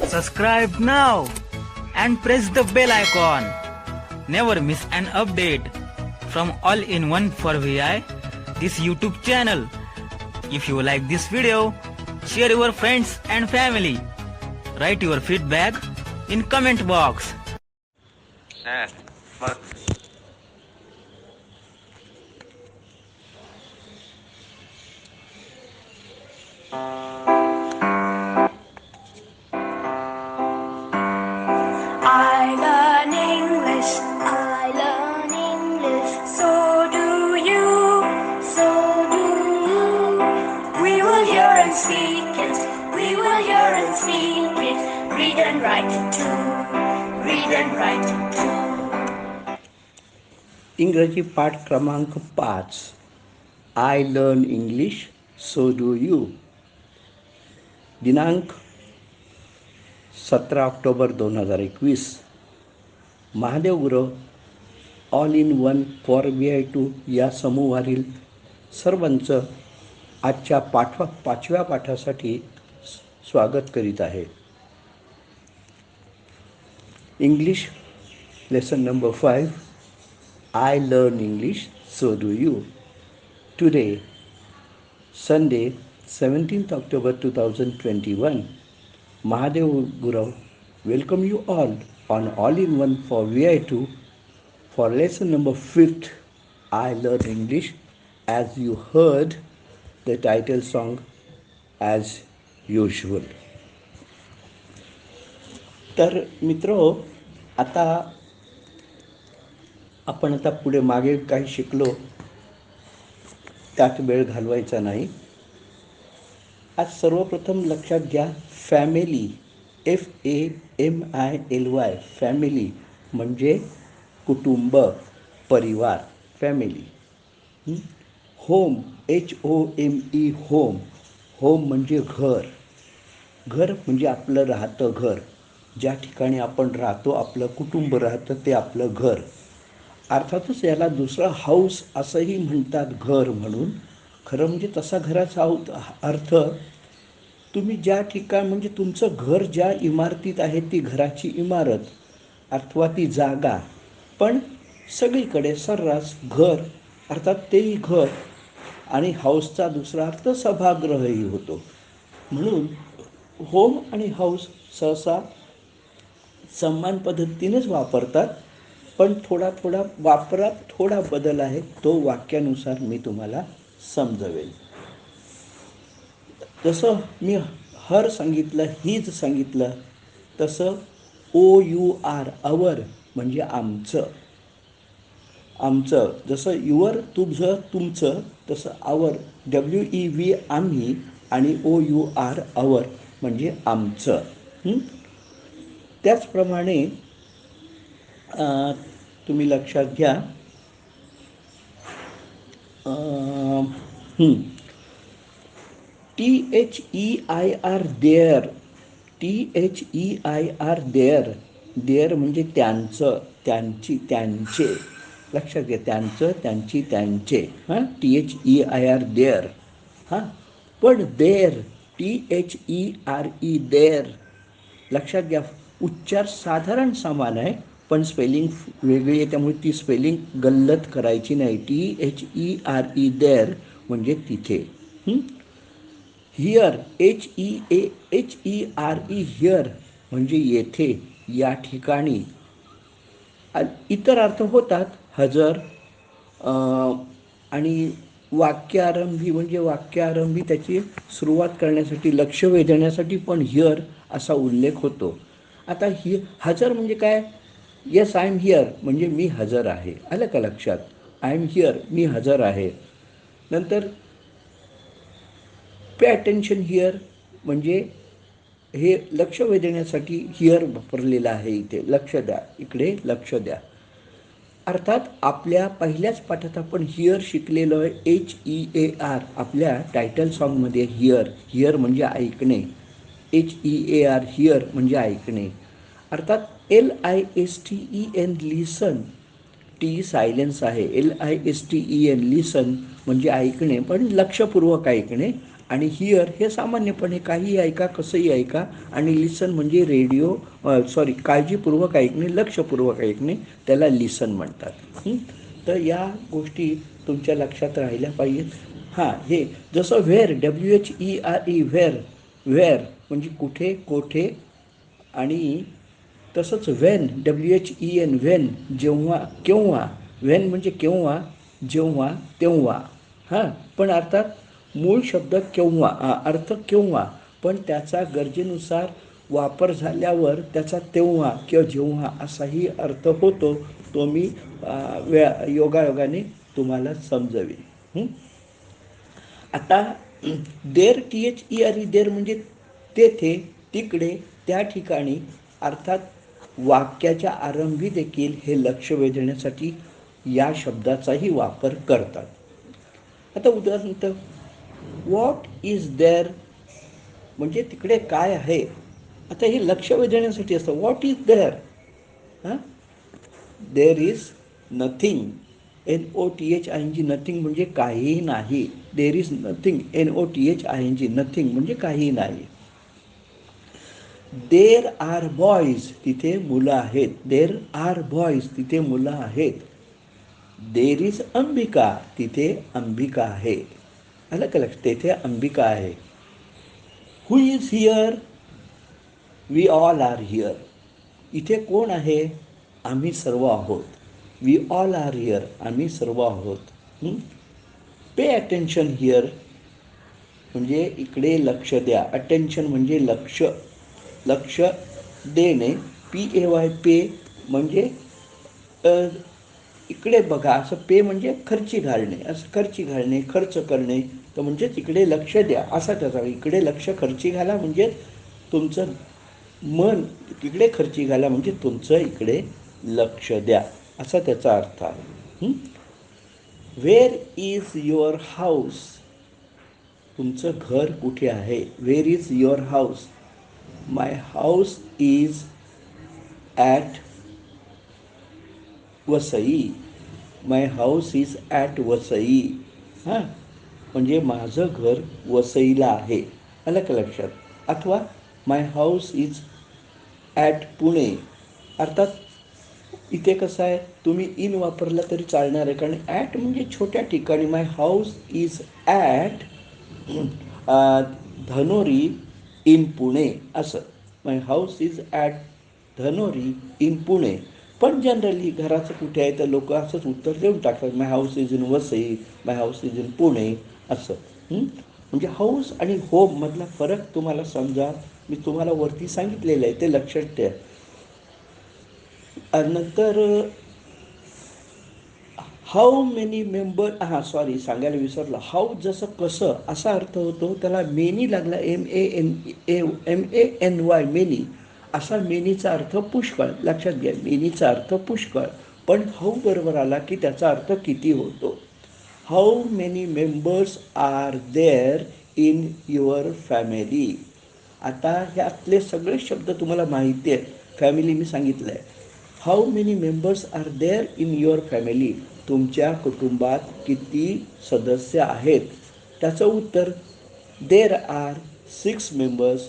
Subscribe now and press the bell icon. Never miss an update from All-in-One for VI, this YouTube channel. If you like this video, share your friends and family. Write your feedback in comment box. I learn English, so do you, so do you. We will hear and speak it, we will hear and speak it, read and write too, read and write too. इंग्रजी पाठ क्रमांक 5. I learn English so do you. दिनांक 17 October 2021. Mahadev Gurav all in one for VI2 या समूहातील सर्वांचं आजच्या 5व्या पाठासाठी स्वागत करीत आहे. English lesson number 5. I learn English, so do you. Today, Sunday, 17th October 2021, Mahadev Gurav welcome you all on All-in-One for VI2 for lesson number 5th, I Learn English, as you heard the title song as usual. तर मित्रो, आपण आता पुढे मागे काही शिकलो त्यात वेळ घालवायचा नाही. आज सर्वप्रथम लक्षात घ्या, फॅमिली, FAMILY, फॅमिली म्हणजे कुटुंब, परिवार, family. Home, HOME, home, home म्हणजे घर, घर म्हणजे आपलं राहतं घर, ज्या ठिकाणी आपण राहतो, आपलं कुटुंब राहतं ते आपलं घर. अर्थातच याला दुसरं हाऊस असंही म्हणतात, घर म्हणून. खरं म्हणजे तसा घराचा अर्थ तुम्ही ज्या ठिकाणी म्हणजे तुमचं घर ज्या इमारतीत आहे ती घराची इमारत अथवा ती जागा, पण सगळीकडे सर्रास घर अर्थात तेही घर. आणि हाऊसचा दुसरा अर्थ सभागृहही होतो. म्हणून होम आणि हाऊस सहसा समान पद्धतीनेच वापरतात, पण थोडा वापरात थोडा बदल आहे, तो वाक्यानुसार मी तुम्हाला समजवेल. जसं मी हर सांगितलं, हीच सांगितलं, तसं OUR, अवर म्हणजे आमचं, आमचं. जसं युअर तुझं, तुमचं, तसं आवर WEV आम्ही, आणि OUR अवर म्हणजे आमचं. त्याचप्रमाणे तुम्ही लक्षात घ्या, THEIR, their, THEIR, their, their म्हणजे त्यांचं, त्यांची, त्यांचे. लक्षात घ्या, त्यांचं, त्यांची, त्यांचे. THEIR, their. पण देअर, THERE, देअर. लक्षात घ्या, उच्चार साधारण समान आहे, पण स्पेलिंग वेगळी आहे, त्यामुळे ती स्पेलिंग गल्लत करायची नाही. THERE, देअर म्हणजे तिथे. हिअर, HERE, हिअर म्हणजे येथे, या ठिकाणी. इतर अर्थ होतात, हजर, आणि वाक्यारंभी म्हणजे वाक्यारंभी त्याची सुरुवात करण्यासाठी, लक्ष वेधण्यासाठी पण हिअर असा उल्लेख होतो. आता हजर म्हणजे काय? येस, आय एम हिअर म्हणजे मी हजर आहे. आलं का लक्षात? आय एम हिअर, मी हजर आहे. नंतर पे अटेन्शन हिअर म्हणजे हे लक्ष वेधण्यासाठी हिअर वापरलेलं आहे. इथे लक्ष द्या, इकडे लक्ष द्या. अर्थात आपल्या पहिल्याच पाठात आपण हिअर शिकलेलो आहे, HEAR. आपल्या टायटल सॉन्गमध्ये हिअर, हिअर म्हणजे ऐकणे, HEAR, हिअर म्हणजे ऐकणे. अर्थात LISTEN, लिसन, टी सायलेन्स आहे. LISTEN, लिसन म्हणजे ऐकणे, पण लक्षपूर्वक ऐकणे. आणि हिअर हे सामान्यपणे काहीही ऐका, कसंही ऐका. आणि लिसन म्हणजे रेडिओ, काळजीपूर्वक ऐकणे, लक्षपूर्वक ऐकणे, त्याला लिसन म्हणतात. तर या गोष्टी तुमच्या लक्षात राहिल्या पाहिजेत. हां, हे जसं व्हेअर, WHERE, व्हेअर म्हणजे कुठे, कोठे. आणि तसंच व्हेन, WHEN, व्हेन जेव्हा, केव्हा. व्हेन म्हणजे केव्हा, जेव्हा, तेव्हा. हां, पण अर्थात मूळ शब्द केव्हा, अर्थ केव्हा, पण त्याचा गरजेनुसार वापर झाल्यावर त्याचा तेव्हा किंवा जेव्हा असाही अर्थ होतो. तो मी योगायोगाने तुम्हाला समजवेन. आता देर, THERE, देर म्हणजे तेथे, तिकडे, त्या ठिकाणी. अर्थात वाक्याच्या आरंभी देखील हे लक्ष वेधण्यासाठी या शब्दाचाही वापर करतात. आता उदाहरणार्थ, व्हॉट इज देअर म्हणजे तिकडे काय आहे. आता हे लक्ष वेधण्यासाठी असतं. व्हॉट इज देअर, हां, there is nothing, NOTHING, nothing म्हणजे काहीही नाही. There is nothing, NOTHING, nothing म्हणजे काहीही नाही. देर आर बॉईज, तिथे मुलं आहेत. देर आर बॉईज, तिथे मुलं आहेत. देर इज अंबिका, तिथे अंबिका आहे. आलं का लक्ष, तेथे अंबिका आहे. Who is here, we all are here, इथे कोण आहे, आम्ही सर्व आहोत. वी ऑल आर हिअर, आम्ही सर्व आहोत. पे अटेन्शन हिअर म्हणजे इकडे लक्ष द्या. अटेन्शन म्हणजे लक्ष, लक्ष देणे. PAY, पे म्हणजे इकडे बघा. असं पे म्हणजे खर्ची घालणे, असं खर्ची घालणे, खर्च करणे. तर म्हणजेच इकडे लक्ष द्या असा त्याचा. इकडे लक्ष खर्ची घाला म्हणजे तुमचं मन इकडे खर्ची घाला म्हणजे तुमचं इकडे लक्ष द्या असा त्याचा अर्थ आहे. वेअर इज युअर हाऊस, तुमचं घर कुठे आहे. Where is your house, my house is at Vasai. My house is at Vasai. हां, म्हणजे माझं घर वसईला आहे. आलं का लक्षात. अथवा माय हाऊस इज ॲट पुणे. अर्थात इथे कसं आहे, तुम्ही इन वापरला तरी चालणार आहे, कारण ॲट म्हणजे छोट्या ठिकाणी. My house is at Dhanori in Pune असं. My house is at Dhanori in Pune. पण जनरली घराचं कुठे आहे तर लोक असंच उत्तर देऊन टाकतात. My house is in Vasai, my house is in Pune असं. म्हणजे हाऊस आणि होम मधला फरक तुम्हाला समजा. मी तुम्हाला वरती सांगितलेलं आहे, ते लक्षात ठेवा. नंतर हाऊ मेनी मेंबर, सांगायला विसरलो. हाऊ जसं कसं असा अर्थ होतो, त्याला मेनी लागला. MANY, many. असा मेनीचा अर्थ पुष्कळ. लक्षात घ्या, मेनीचा अर्थ पुष्कळ. पण हाऊ बरोबर आला की त्याचा अर्थ किती होतो. How many members are there in your family. आता ह्यातले सगळे शब्द तुम्हाला माहिती आहेत. फॅमिली मी सांगितलं आहे. How many members are there in your family, तुमच्या कुटुंबात किती सदस्य आहेत. त्याचं उत्तर there are 6 members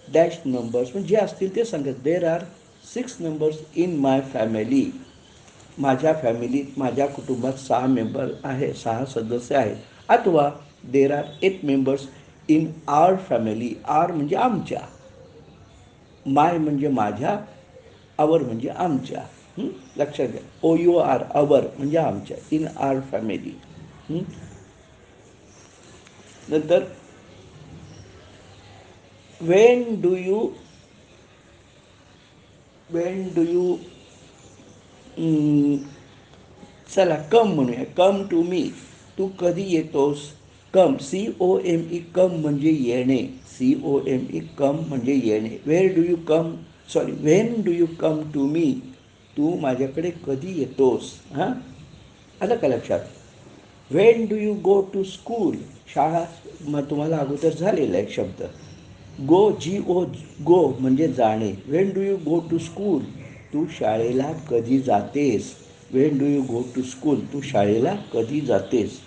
dash numbers म्हणजे जे असतील ते सांगत. There are 6 members in my family. माझ्या फॅमिलीत, माझ्या कुटुंबात 6 मेंबर आहे, 6 सदस्य आहेत. अथवा there are 8 members in our family. Our म्हणजे आमच्या, माय म्हणजे माझ्या, आवर म्हणजे आमच्या. लक्षात घ्या. OUR, आवर म्हणजे आमच्या. In our family. नंतर वेन डू यू चला कम म्हणूया. कम टू मी, तू कधी येतोस. कम, COME, कम म्हणजे येणे. COME, कम म्हणजे येणे. When do you come to me, तू माझ्याकडे कधी येतोस. हां, आलं का लक्षात. When do you go to school, शाळा मग तुम्हाला अगोदर झालेला एक शब्द. GO, गो म्हणजे जाणे. When do you go to school, तू शाळेला कधी जातेस. When do you go to school, तू शाळेला कधी जातेस.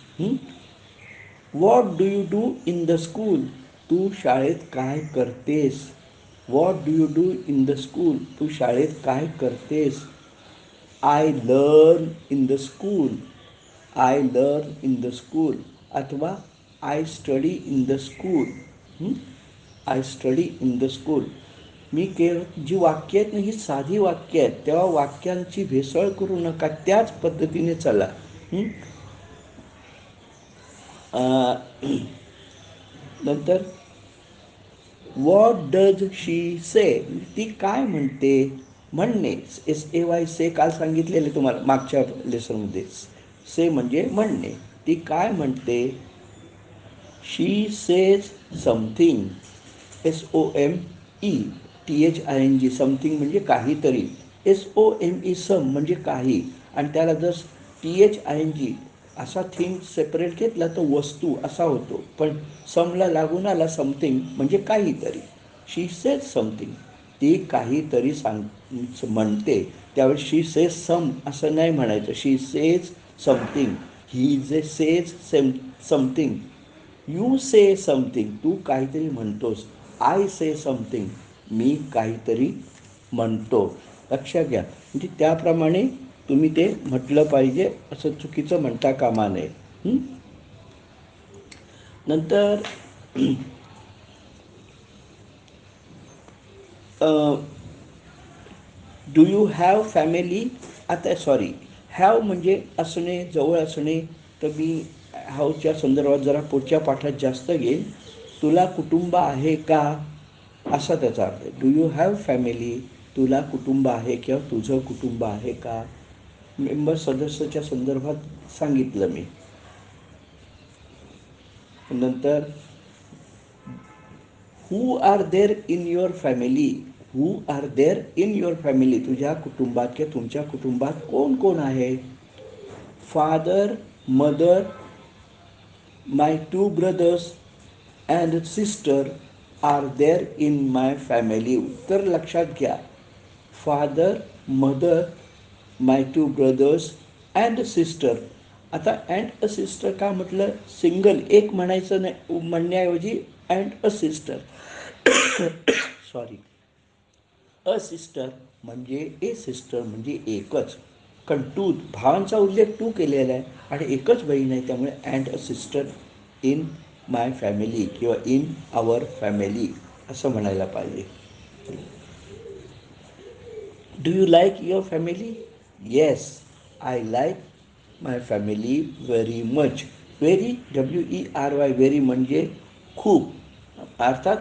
What do you do in the school? तू शाळेत काय करतेस? What do you do in the school? तू शाळेत काय करतेस? I learn in the school. I learn in the school. अथवा I study in the school. I study in the school. मी जी वाक्य आहेत ना ही साधी वाक्य आहेत, तेव्हा वाक्यांची भेसळ करू नका, त्याच पद्धतीने चला. नंतर व्हॉट डज शी से? ती काय म्हणते? म्हणणे. SAY से काल सांगितलेले तुम्हाला मागच्या लेसनमध्ये. से म्हणजे म्हणणे. ती काय म्हणते? शी सेज समथिंग. SOMETHING. समथिंग म्हणजे काहीतरी. SOME सम म्हणजे काही, आणि त्याला जर THING असा थिंग सेपरेट घेतला तर वस्तू असा होतो, पण समला लागून आला समथिंग म्हणजे काहीतरी. शी सेज समथिंग. ती काहीतरी म्हणते, त्यावेळी शी सेज सम असं नाही म्हणायचं. शी सेज समथिंग. ही जे says something. You say something. तू काहीतरी म्हणतोस. I say something. मी काहीतरी म्हणतो. लक्षात घ्या. म्हणजे त्याप्रमाणे तुम्ही ते म्हटलं पाहिजे, असं चुकीचं म्हणता कामा नये. नंतर डू यू हॅव फॅमिली? आता सॉरी, हॅव म्हणजे असणे, जवळ असणे, तर मी हॅवच्या संदर्भात जरा पुढच्या पाठात जास्त घेईन. तुला कुटुंब आहे का, असा त्याचा अर्थ आहे. Do you have family? तुला कुटुंब आहे किंवा तुझं कुटुंब आहे का? मेंबर सदस्याच्या संदर्भात सांगितलं मी. नंतर who are there in your family? Who are there in your family? तुझ्या कुटुंबात किंवा तुमच्या कुटुंबात कोण कोण आहे? Father, mother, my 2 brothers and sister are there in my family. उत्तर लक्षात घ्या. Father, mother, my 2 brothers and sister. आता अँड अ सिस्टर का म्हटलं? सिंगल एक म्हणायचं नाही, म्हणण्याऐवजी and a sister. Sorry. A sister म्हणजे ए सिस्टर म्हणजे एकच, कारण टू भावांचा उल्लेख टू केलेला आहे आणि एकच बहीण आहे, त्यामुळे and a sister in my family किंवा इन आवर फॅमिली असं म्हणायला पाहिजे. Do you like your family? Yes, I like my family very much. Very, WERY, very म्हणजे खूप अर्थात,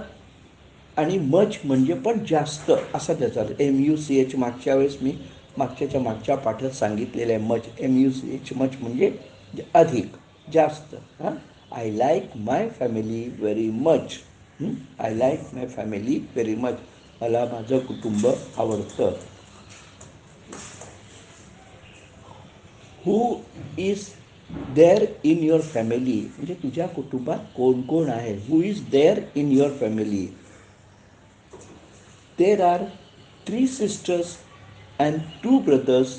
आणि मच म्हणजे पण जास्त असा त्याचा MUCH. मागच्या वेळेस मी मागच्या पाठात सांगितलेलं आहे मच. MUCH मच म्हणजे अधिक, जास्त. I like my family very much. I like my family very much. मला माझं कुटुंब आवडतं. Who is there in your family? म्हणजे तुझ्या कुटुंबात कोण कोण आहे? Who is there in your family? There are 3 sisters and 2 brothers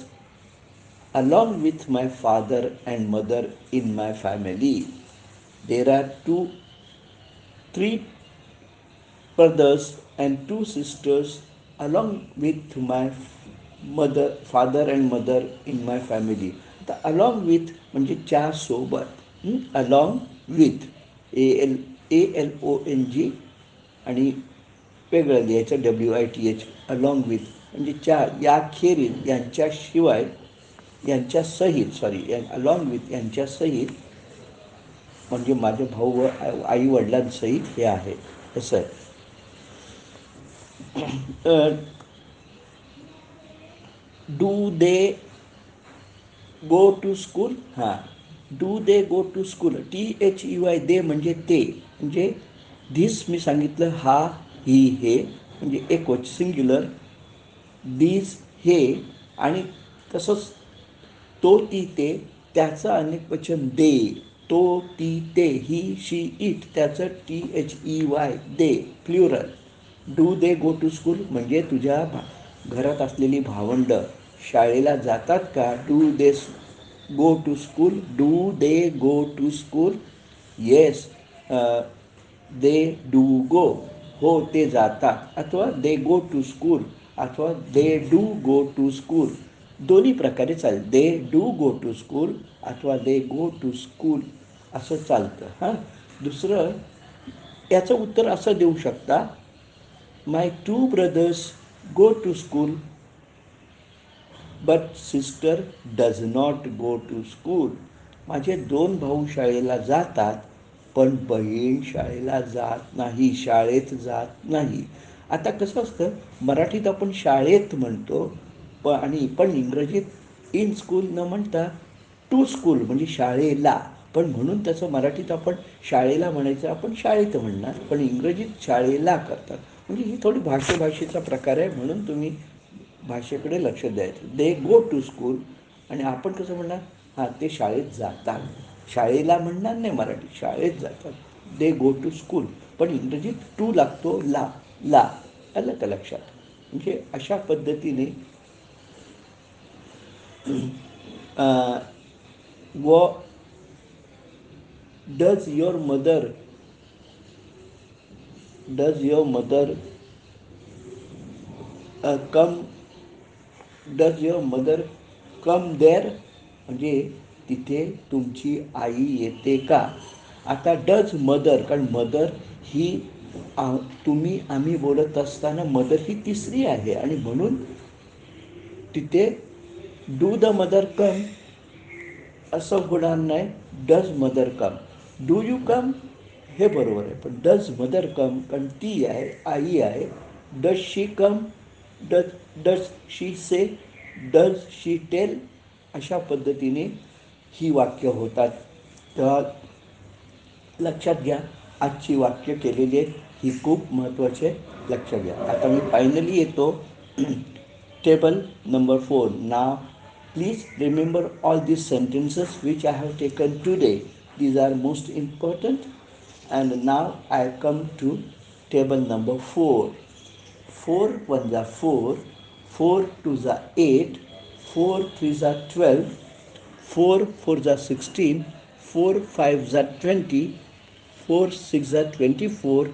along with my father and mother in my family. There are 3 brothers and 2 sisters along with my father and mother in my family. आता along with म्हणजे च्या सोबत. along with ALONG आणि वेगळं लिहायचं WITH. Along with म्हणजे याखेरीज, यांच्याशिवाय, यांच्यासहित, अलॉंग विथ यांच्यासहित म्हणजे माझे भाऊ व आई वडिलांसहित हे आहे असं आहे. Do they go to school? Do they go to school. THEY they म्हणजे ते, म्हणजे धिस मी सांगितलं, हा, ही, हे म्हणजे एकवच सिंग्युलर. दीज हे, आणि तसंच तो, ती, ते त्याचं अनेक वचन दे. तो, ती, ते, ही, शी, इट त्याचं THEY they plural. Do they go to school म्हणजे तुझ्या घरात असलेली भावंड शाळेला जातात का? Do they go to school. Do they go to school. Yes, they do go, हो ते जातात, अथवा दे गो टू स्कूल, अथवा they do go to school, दोन्ही प्रकारे चालेल. They do go to school अथवा दे गो टू स्कूल असं चालतं. हां, दुसरं याचं उत्तर असं देऊ शकता, my two brothers go to school but sister does not go to school. माझे 2 भाऊ शाळेला जातात, पण बहीण शाळेला जात नाही, शाळेत जात नाही. आता कसं असतं, मराठीत आपण शाळेत म्हणतो, पण इंग्रजीत इन स्कूल न म्हणता टू स्कूल म्हणजे शाळेला. पण म्हणून त्याचं मराठीत आपण शाळेला म्हणायचं, आपण शाळेत म्हणणार, पण इंग्रजीत शाळेला करतात. म्हणजे ही थोडी भाषेचा प्रकार आहे, म्हणून तुम्ही भाषेकडे लक्ष द्यायचं. दे गो टू स्कूल, आणि आपण कसं म्हणणार, हां ते शाळेत जातात. शाळेला म्हणणार नाही मराठीत, शाळेत जातात. दे गो टू स्कूल, पण इंग्रजीत टू लागतो, ला. आलं का लक्षात? म्हणजे अशा पद्धतीने व does your mother come does your mother come there, म्हणजे तिथे तुमची आई येते का? आता डज मदर, कारण मदर ही आम्ही बोलत असताना मदर ही तिसरी आहे, आणि म्हणून तिथे डू द मदर कम असं होणार नाही. Does mother come, do you कम हे बरोबर आहे, पण डज मदर कम कारण ती आहे, आई आहे. Does she come, does she say, does she tell, अशा पद्धतीने ही वाक्य होतात. तेव्हा लक्षात घ्या, आजची वाक्य केलेली आहेत, ही खूप महत्त्वाची आहे, लक्षात घ्या. आता मी फायनली येतो table number 4. Now please remember all these sentences which I have taken today. These are most important. And now I come to table number 4. 4 1 are 4, 4 2 are 8, 4 3 are 12, 4 4 are 16, 4 5 are 20, 4 6 are 24,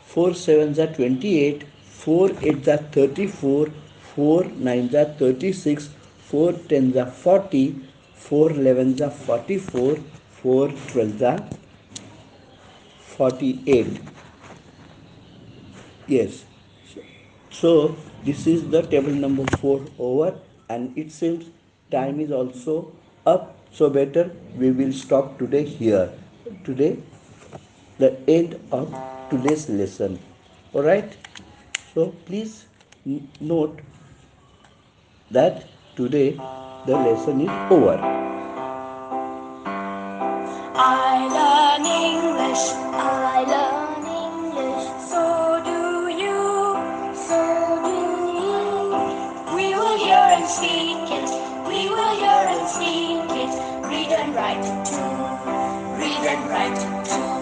4 7 are 28, 4 8 are 34, 4 9 are 36, 4 10 are 40, 4 11 are 44, 4 12 are 48. Yes. So this is the table number 4 over, and it seems time is also up. So better we will stop today here. Today, the end of today's lesson. All right. So please note that today the lesson is over. I learn English, I learn English. So do you, so do you. We will hear and speak it, we will hear and speak it. Read and write too, read and write too.